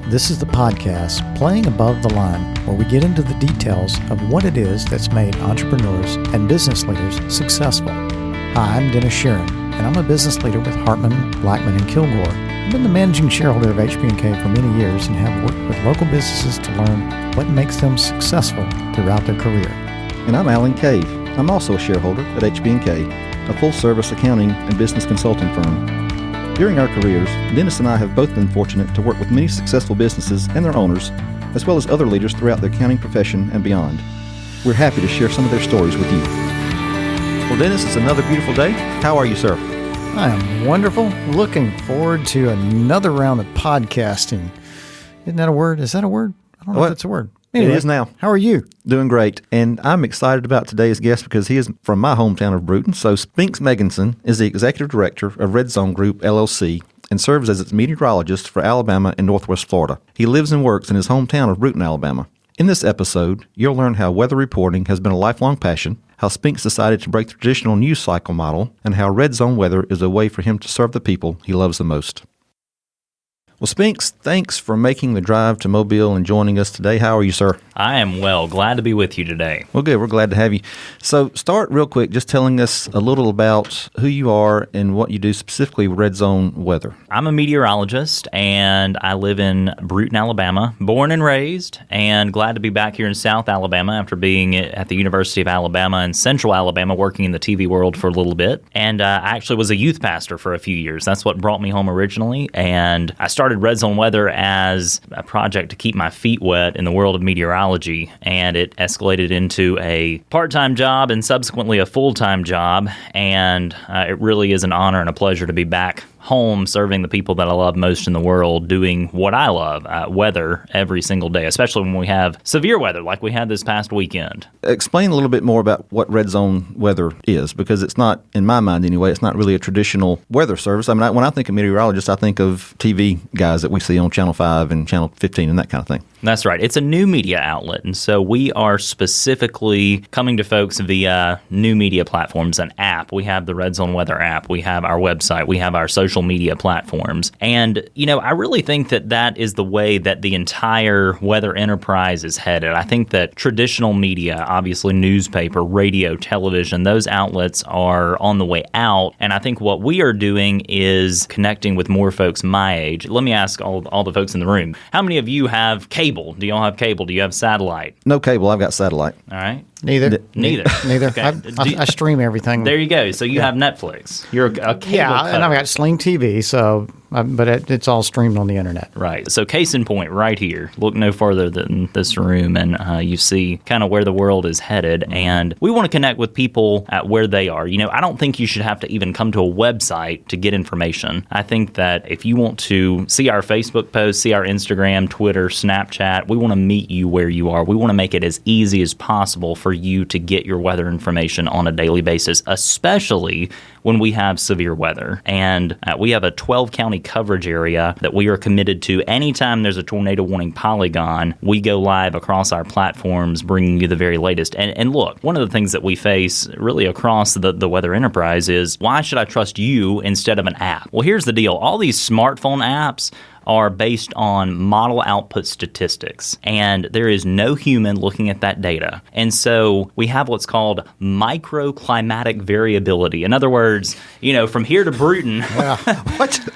This is the podcast, Playing Above the Line, where we get into the details of what it is that's made entrepreneurs and business leaders successful. Hi, I'm Dennis Sheeran, and I'm a business leader with Hartman, Blackman, and Kilgore. I've been the managing shareholder of HB&K for many years and have worked with local businesses to learn what makes them successful throughout their career. And I'm Alan Cave. I'm also a shareholder at HB&K, a full-service accounting and business consulting firm. During our careers, Dennis and I have both been fortunate to work with many successful businesses and their owners, as well as other leaders throughout the accounting profession and beyond. We're happy to share some of their stories with you. Well, Dennis, it's another beautiful day. How are you, sir? I am wonderful. Looking forward to another round of podcasting. Isn't that a word? Is that a word? I don't know if that's a word. Anyway, it is now. How are you? Doing great. And I'm excited about today's guest because he is from my hometown of Brewton. So Spinks Megginson is the executive director of RedZone Group, LLC, and serves as its meteorologist for Alabama and Northwest Florida. He lives and works in his hometown of Brewton, Alabama. In this episode, you'll learn how weather reporting has been a lifelong passion, how Spinks decided to break the traditional news cycle model, and how RedZone weather is a way for him to serve the people he loves the most. Well, Spinks, thanks for making the drive to Mobile and joining us today. How are you, sir? I am well. Glad to be with you today. Well, good. We're glad to have you. So start real quick just telling us a little about who you are and what you do specifically with RedZone Weather. I'm a meteorologist, and I live in Brewton, Alabama, born and raised, and glad to be back here in South Alabama after being at the University of Alabama in Central Alabama, working in the TV world for a little bit. And I actually was a youth pastor for a few years. That's what brought me home originally, and I started RedZone Weather as a project to keep my feet wet in the world of meteorology, and it escalated into a part-time job and subsequently a full-time job, and it really is an honor and a pleasure to be back home serving the people that I love most in the world, doing what I love, weather, every single day, especially when we have severe weather like we had this past weekend. Explain a little bit more about what RedZone Weather is, because it's not, in my mind anyway, it's not really a traditional weather service. I mean, when I think of meteorologists, I think of TV guys that we see on Channel 5 and Channel 15 and that kind of thing. That's right. It's a new media outlet, and so we are specifically coming to folks via new media platforms, an app. We have the RedZone Weather app. We have our website. We have our social media platforms. And, you know, I really think that that is the way that the entire weather enterprise is headed. I think that traditional media, obviously newspaper, radio, television, those outlets are on the way out. And I think what we are doing is connecting with more folks my age. Let me ask all the folks in the room, how many of you have cable? Do y'all have cable? Do you have satellite? No cable. I've got satellite. All right. Neither. Okay. I stream everything. There you go. So you have Netflix. You're a cable cutter. And I've got Sling TV, so but it's all streamed on the internet. Right. So case in point, right here. Look no further than this room, and you see kind of where the world is headed. And we want to connect with people at where they are. You know, I don't think you should have to even come to a website to get information. I think that if you want to see our Facebook posts, see our Instagram, Twitter, Snapchat, we want to meet you where you are. We want to make it as easy as possible for you to get your weather information on a daily basis, especially when we have severe weather. And we have a 12-county coverage area that we are committed to. Anytime there's a tornado warning polygon, we go live across our platforms, bringing you the very latest. And look, one of the things that we face really across the weather enterprise is, why should I trust you instead of an app? Well, here's the deal. All these smartphone apps are based on model output statistics, and there is no human looking at that data. And so we have what's called microclimatic variability. In other words, you know, from here to Brewton. What?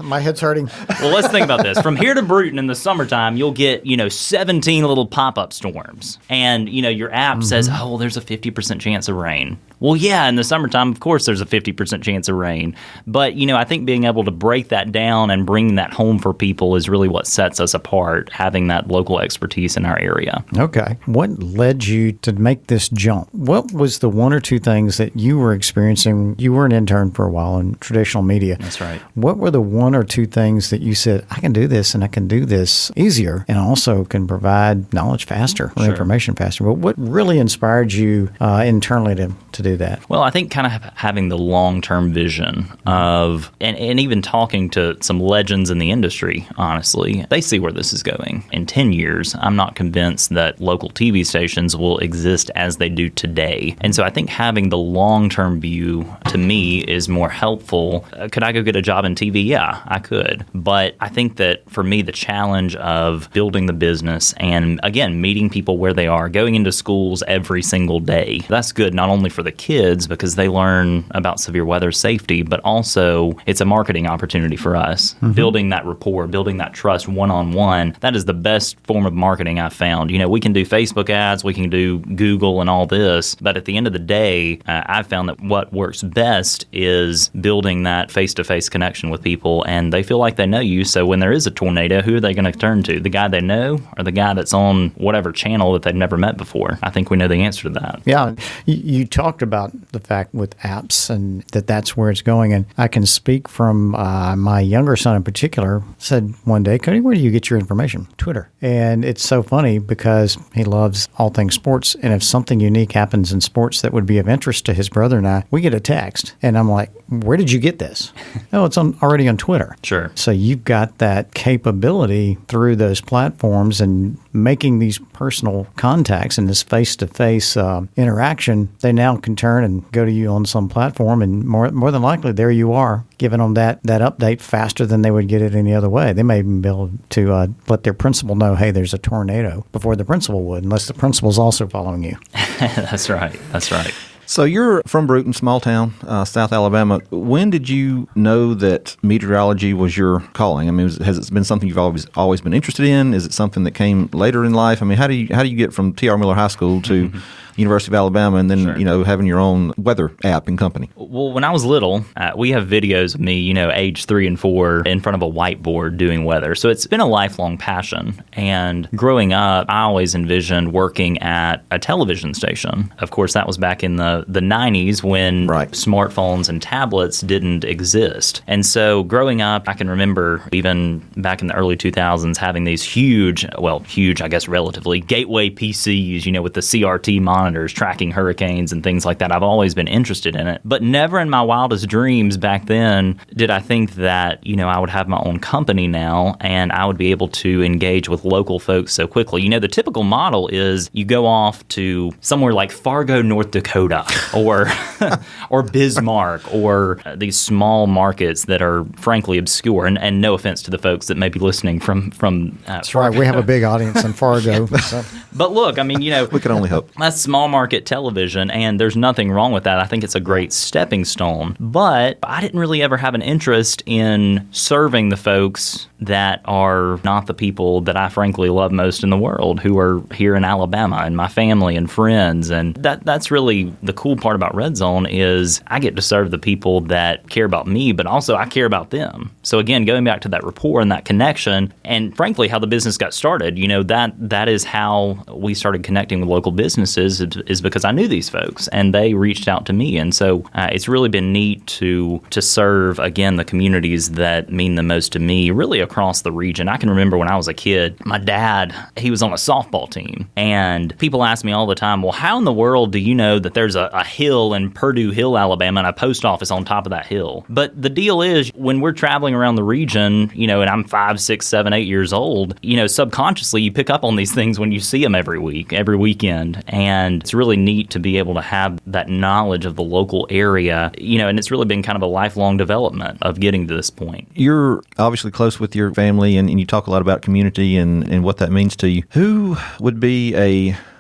My head's hurting. Well, let's think about this. From here to Brewton in the summertime, you'll get, 17 little pop-up storms. And, your app says, oh, there's a 50% chance of rain. Well, yeah, in the summertime, of course, there's a 50% chance of rain. But, I think being able to break that down and bring that home for people is really what sets us apart, having that local expertise in our area. Okay. What led you to make this jump? What was the one or two things that you were experiencing? You were an intern for a while in traditional media. That's right. What were the one or two things that you said, I can do this and I can do this easier and also can provide knowledge faster or information faster? But what really inspired you internally to to do that? Well, I think kind of having the long-term vision of, and even talking to some legends in the industry, honestly, they see where this is going. In 10 years, I'm not convinced that local TV stations will exist as they do today. And so I think having the long-term view, to me, is more helpful. Could I go get a job in TV? Yeah, I could. But I think that for me, the challenge of building the business and, again, meeting people where they are, going into schools every single day, that's good not only for the kids because they learn about severe weather safety, but also it's a marketing opportunity for us. Building that rapport, building that trust one-on-one, that is the best form of marketing I've found. We can do Facebook ads, we can do Google and all this, but at the end of the day, I've found that what works best is building that face-to-face connection with people, and they feel like they know you, so when there is a tornado, who are they going to turn to? The guy they know or the guy that's on whatever channel that they've never met before? I think we know the answer to that. Yeah, you talked about the fact with apps and that's where it's going. And I can speak from my younger son in particular, said one day, Cody, where do you get your information? Twitter. And it's so funny because he loves all things sports. And if something unique happens in sports that would be of interest to his brother and I, we get a text. And I'm like, where did you get this? Oh, it's already on Twitter. Sure. So you've got that capability through those platforms and making these personal contacts and this face-to-face interaction. They now can turn and go to you on some platform, and more than likely, there you are, giving them that update faster than they would get it any other way. They may even be able to let their principal know, hey, there's a tornado before the principal would, unless the principal's also following you. That's right. So you're from Brewton, small town, South Alabama. When did you know that meteorology was your calling? I mean, has it been something you've always been interested in? Is it something that came later in life? I mean, how do you get from T.R. Miller High School to University of Alabama and then, Sure. Having your own weather app and company? Well, when I was little, we have videos of me, age 3 and 4 in front of a whiteboard doing weather. So it's been a lifelong passion. And growing up, I always envisioned working at a television station. Of course, that was back in the 90s when smartphones and tablets didn't exist. And so growing up, I can remember even back in the early 2000s having these huge, I guess relatively, gateway PCs, with the CRT monitors tracking hurricanes and things like that. I've always been interested in it, but never in my wildest dreams back then did I think that, I would have my own company now and I would be able to engage with local folks so quickly. The typical model is you go off to somewhere like Fargo, North Dakota or Bismarck or these small markets that are frankly obscure and no offense to the folks that may be listening from That's right. We have a big audience in Fargo. So. But look, I mean, we can only hope. That's small market television, and there's nothing wrong with that. I think it's a great stepping stone. But I didn't really ever have an interest in serving the folks that are not the people that I frankly love most in the world, who are here in Alabama and my family and friends. And that's really the cool part about RedZone is I get to serve the people that care about me, but also I care about them. So again, going back to that rapport and that connection, and frankly, how the business got started, that is how we started connecting with local businesses is because I knew these folks and they reached out to me. And so it's really been neat to serve, again, the communities that mean the most to me, really across the region. I can remember when I was a kid, my dad, he was on a softball team, and people ask me all the time, well, how in the world do you know that there's a hill in Purdue Hill, Alabama, and a post office on top of that hill? But the deal is, when we're traveling around the region, and I'm 5, 6, 7, 8 years old, subconsciously you pick up on these things when you see them every week, every weekend. And it's really neat to be able to have that knowledge of the local area, and it's really been kind of a lifelong development of getting to this point. You're obviously close with your family, and you talk a lot about community and what that means to you. Who would be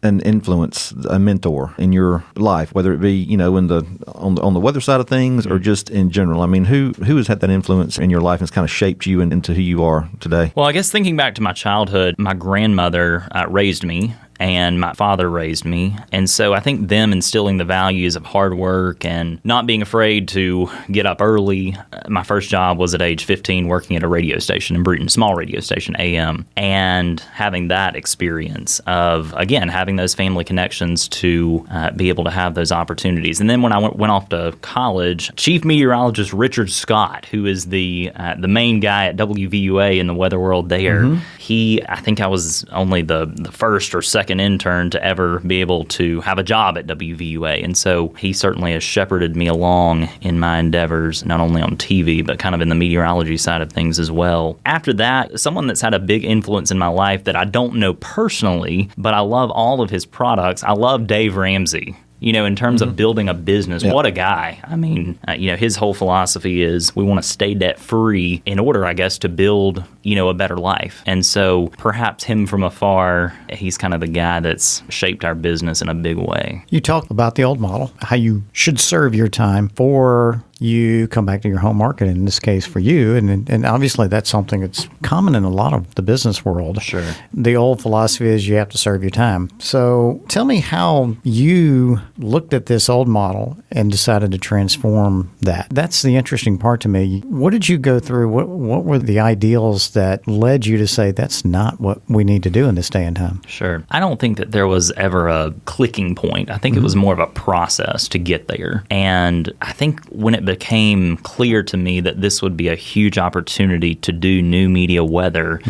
an influence, a mentor in your life, whether it be, on the weather side of things or just in general? I mean, who has had that influence in your life and has kind of shaped you into who you are today? Well, I guess thinking back to my childhood, my grandmother raised me. And my father raised me. And so I think them instilling the values of hard work and not being afraid to get up early. My first job was at age 15 working at a radio station in Brewton, small radio station, AM, and having that experience of, again, having those family connections to be able to have those opportunities. And then when I went off to college, Chief Meteorologist Richard Scott, who is the main guy at WVUA in the weather world there, I think I was only the first or second second intern to ever be able to have a job at WVUA. And so he certainly has shepherded me along in my endeavors, not only on TV, but kind of in the meteorology side of things as well. After that, someone that's had a big influence in my life that I don't know personally, but I love all of his products. I love Dave Ramsey. In terms of building a business, what a guy. I mean, his whole philosophy is we want to stay debt-free in order, I guess, to build, a better life. And so perhaps him from afar, he's kind of the guy that's shaped our business in a big way. You talk about the old model, how you should serve your time for you come back to your home market, in this case for you. And obviously that's something that's common in a lot of the business world. Sure. The old philosophy is you have to serve your time. So tell me how you looked at this old model and decided to transform that. That's the interesting part to me. What did you go through? What were the ideals that led you to say that's not what we need to do in this day and time? Sure. I don't think that there was ever a clicking point. I think it was more of a process to get there. And I think when it became clear to me that this would be a huge opportunity to do new media weather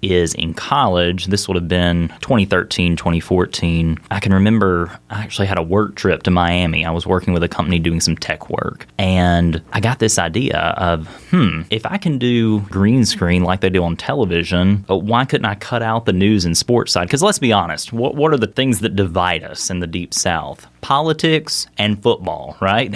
is in college. This would have been 2013, 2014. I can remember I actually had a work trip to Miami. I was working with a company doing some tech work. And I got this idea of, if I can do green screen like they do on television, why couldn't I cut out the news and sports side? Because let's be honest, what are the things that divide us in the Deep South? Politics and football, right?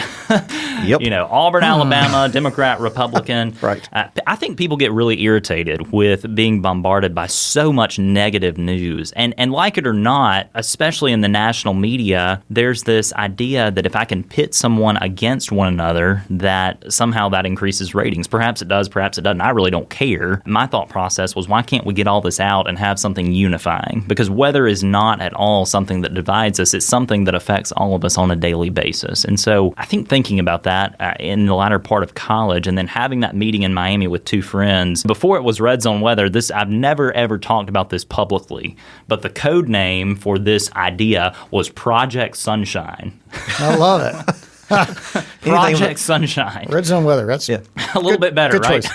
Yep. Auburn, Alabama, Democrat, Republican. Right. I think people get really irritated with being bombarded by so much negative news. And like it or not, especially in the national media, there's this idea that if I can pit someone against one another, that somehow that increases ratings. Perhaps it does, perhaps it doesn't. I really don't care. My thought process was, why can't we get all this out and have something unifying? Because weather is not at all something that divides us. It's something that affects all of us on a daily basis. And so I think thinking about that in the latter part of college and then having that meeting in Miami with two friends, before it was RedZone Weather, I've never ever talked about this publicly, but the code name for this idea was Project Sunshine. I love it. Project Sunshine. RedZone Weather. That's a little bit better, right?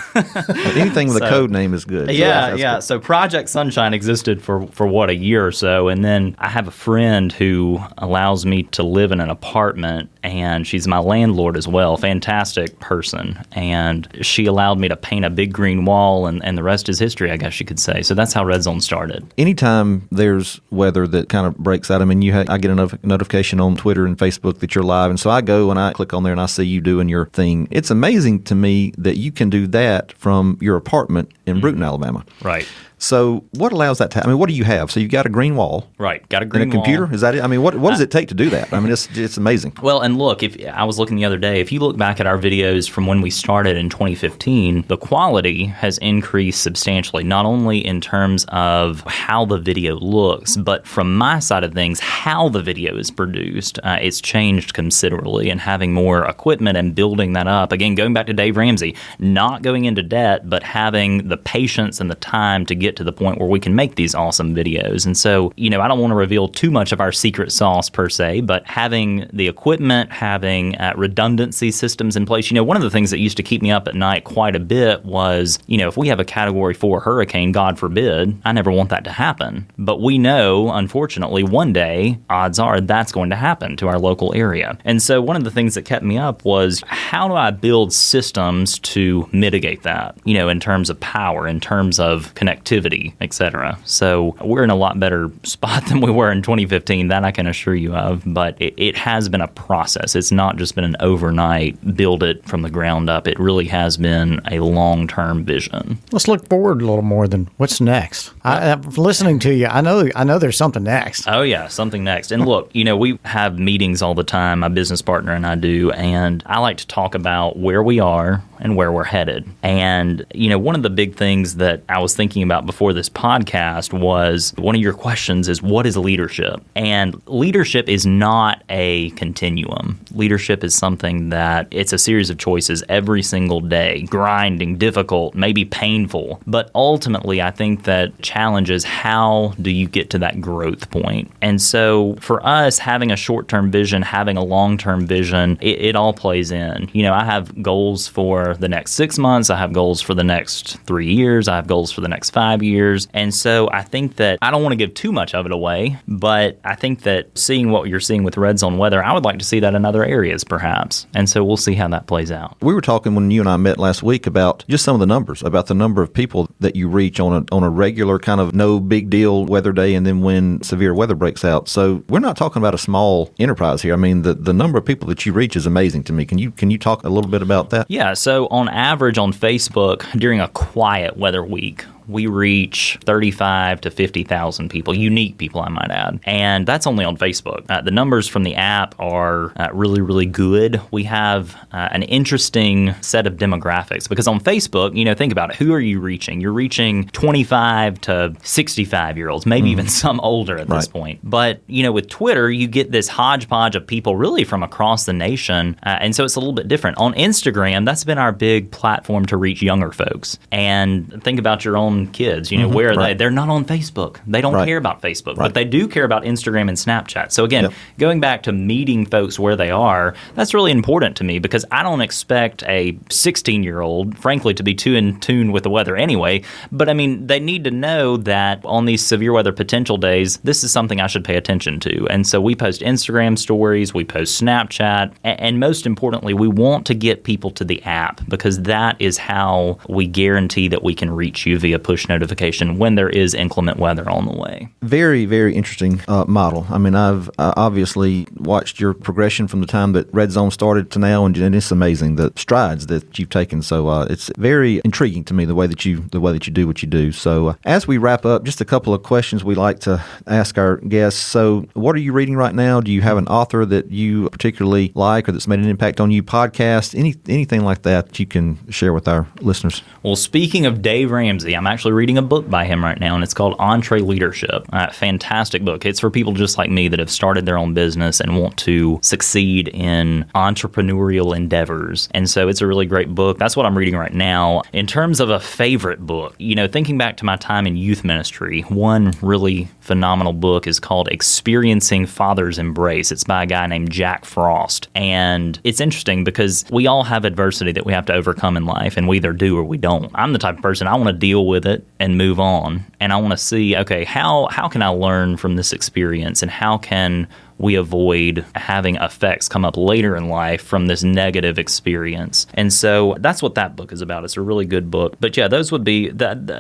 Anything with a code name is good. Yeah. So Project Sunshine existed for what, a year or so, and then I have a friend who allows me to live in an apartment, and she's my landlord as well. Fantastic person, and she allowed me to paint a big green wall, and the rest is history, I guess you could say. So that's how RedZone started. Anytime there's weather that kind of breaks out, I mean, I get a notification on Twitter and Facebook that you're live, and so I go and I click on there and I see you doing your thing. It's amazing to me that you can do that from your apartment in Brewton, Alabama. Right. So what allows that to happen? I mean, what do you have? So you got a green wall. Right. Got a green wall. And a computer? Is that it? I mean, what does it take to do that? I mean, it's amazing. Well, and look, if I was looking the other day, if you look back at our videos from when we started in 2015, the quality has increased substantially, not only in terms of how the video looks, but from my side of things, how the video is produced. It's changed considerably, and having more equipment and building that up. Again, going back to Dave Ramsey, not going into debt, but having the patience and the time to get to the point where we can make these awesome videos. And so, I don't want to reveal too much of our secret sauce per se, but having the equipment, having redundancy systems in place. One of the things that used to keep me up at night quite a bit was, if we have a Category 4 hurricane, God forbid, I never want that to happen. But we know, unfortunately, one day, odds are that's going to happen to our local area. And so one of the things that kept me up was, how do I build systems to mitigate that, in terms of power, in terms of connectivity, etc. So we're in a lot better spot than we were in 2015, that I can assure you of, but it has been a process. It's not just been an overnight build it from the ground up. It really has been a long-term vision. Let's look forward a little more than what's next. I'm listening to you. I know there's something next. Oh yeah, something next. And look, we have meetings all the time, my business partner and I do, and I like to talk about where we are and where we're headed. And, one of the big things that I was thinking about before this podcast was, one of your questions is, what is leadership? And leadership is not a continuum. Leadership is something that it's a series of choices every single day, grinding, difficult, maybe painful. But ultimately, I think that challenge is, how do you get to that growth point? And so for us, having a short-term vision, having a long-term vision, it all plays in. I have goals for for the next 6 months. I have goals for the next 3 years. I have goals for the next 5 years. And so I think that I don't want to give too much of it away, but I think that seeing what you're seeing with RedZone Weather, I would like to see that in other areas perhaps. And so we'll see how that plays out. We were talking when you and I met last week about just some of the numbers, about the number of people that you reach on a regular kind of no big deal weather day and then when severe weather breaks out. So we're not talking about a small enterprise here. I mean, the number of people that you reach is amazing to me. Can you talk a little bit about that? Yeah, so on average on Facebook during a quiet weather week, we reach 35 to 50,000 people, unique people, I might add. And that's only on Facebook. The numbers from the app are really, really good. We have an interesting set of demographics because on Facebook, think about it. Who are you reaching? You're reaching 25 to 65-year-olds, maybe even some older at this point. But, with Twitter, you get this hodgepodge of people really from across the nation. And so it's a little bit different. On Instagram, that's been our big platform to reach younger folks. And think about your own kids, where are they? They're not on Facebook. They don't care about Facebook, but they do care about Instagram and Snapchat. So again, going back to meeting folks where they are, that's really important to me because I don't expect a 16-year-old, frankly, to be too in tune with the weather anyway. But I mean, they need to know that on these severe weather potential days, this is something I should pay attention to. And so we post Instagram stories, we post Snapchat, and most importantly, we want to get people to the app because that is how we guarantee that we can reach you via push notification when there is inclement weather on the way. Very, very interesting model. I mean, I've obviously watched your progression from the time that RedZone started to now, and it's amazing the strides that you've taken. So it's very intriguing to me the way that you do what you do. So as we wrap up, just a couple of questions we like to ask our guests. So what are you reading right now? Do you have an author that you particularly like or that's made an impact on you? Podcast, anything like that you can share with our listeners? Well, speaking of Dave Ramsey, I'm actually reading a book by him right now, and it's called EntreLeadership. Fantastic book. It's for people just like me that have started their own business and want to succeed in entrepreneurial endeavors. And so it's a really great book. That's what I'm reading right now. In terms of a favorite book, thinking back to my time in youth ministry, one really phenomenal book is called Experiencing Father's Embrace. It's by a guy named Jack Frost. And it's interesting because we all have adversity that we have to overcome in life, and we either do or we don't. I'm the type of person, I want to deal with it and move on. And I want to see, okay, how can I learn from this experience, and how can we avoid having effects come up later in life from this negative experience. And so that's what that book is about. It's a really good book. But yeah, those would be,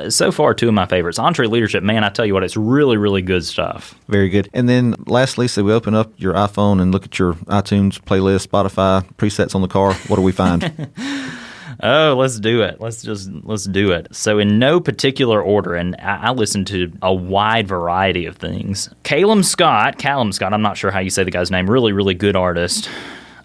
so far, two of my favorites. EntreLeadership, man, I tell you what, it's really, really good stuff. Very good. And then lastly, so we open up your iPhone and look at your iTunes playlist, Spotify, presets on the car. What do we find? Oh, let's do it. Let's do it. So in no particular order, and I listen to a wide variety of things. Callum Scott, I'm not sure how you say the guy's name, really, really good artist.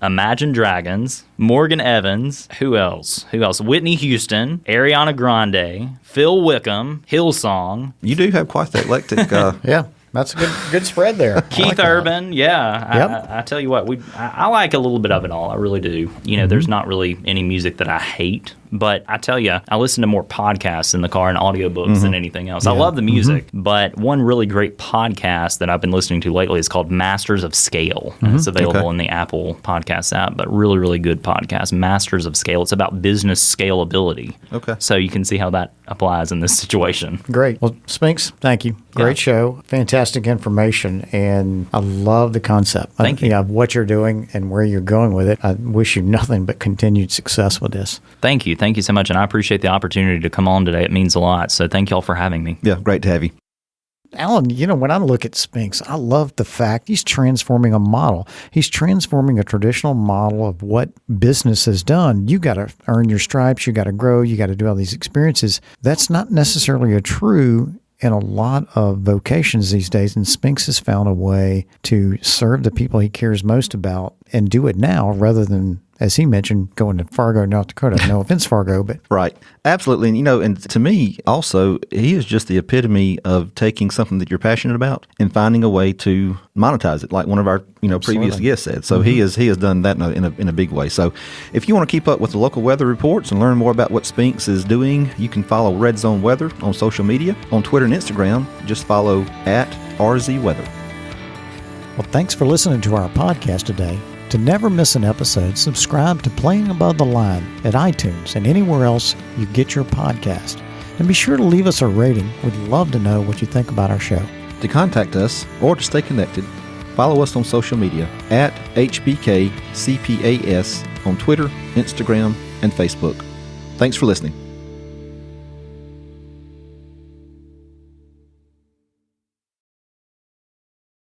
Imagine Dragons, Morgan Evans, who else? Whitney Houston, Ariana Grande, Phil Wickham, Hillsong. You do have quite the eclectic. Yeah. That's a good spread there. Keith Urban, yeah. I tell you what, I like a little bit of it all. I really do. There's not really any music that I hate. But I tell you, I listen to more podcasts in the car and audiobooks than anything else. Yeah. I love the music, but one really great podcast that I've been listening to lately is called Masters of Scale. It's available in the Apple Podcasts app, but really, really good podcast, Masters of Scale. It's about business scalability. Okay. So you can see how that applies in this situation. Great. Well, Spinks, thank you. Great show. Fantastic information, and I love the concept. Thank you. Of what you're doing and where you're going with it. I wish you nothing but continued success with this. Thank you. Thank you so much, and I appreciate the opportunity to come on today. It means a lot, so thank you all for having me. Yeah, great to have you. Alan, when I look at Spinks, I love the fact he's transforming a model. He's transforming a traditional model of what business has done. You got to earn your stripes, you got to grow, you got to do all these experiences. That's not necessarily true in a lot of vocations these days, and Spinks has found a way to serve the people he cares most about and do it now rather than, as he mentioned, going to Fargo, North Dakota. No offense, Fargo, but... Right. Absolutely. And, and to me, also, he is just the epitome of taking something that you're passionate about and finding a way to monetize it, like one of our, previous guests said. So he has done that in a big way. So if you want to keep up with the local weather reports and learn more about what Spinks is doing, you can follow RedZone Weather on social media. On Twitter and Instagram, just follow @RZWeather. Well, thanks for listening to our podcast today. To never miss an episode, subscribe to Playing Above the Line at iTunes and anywhere else you get your podcast. And be sure to leave us a rating. We'd love to know what you think about our show. To contact us or to stay connected, follow us on social media at HBKCPAS on Twitter, Instagram, and Facebook. Thanks for listening.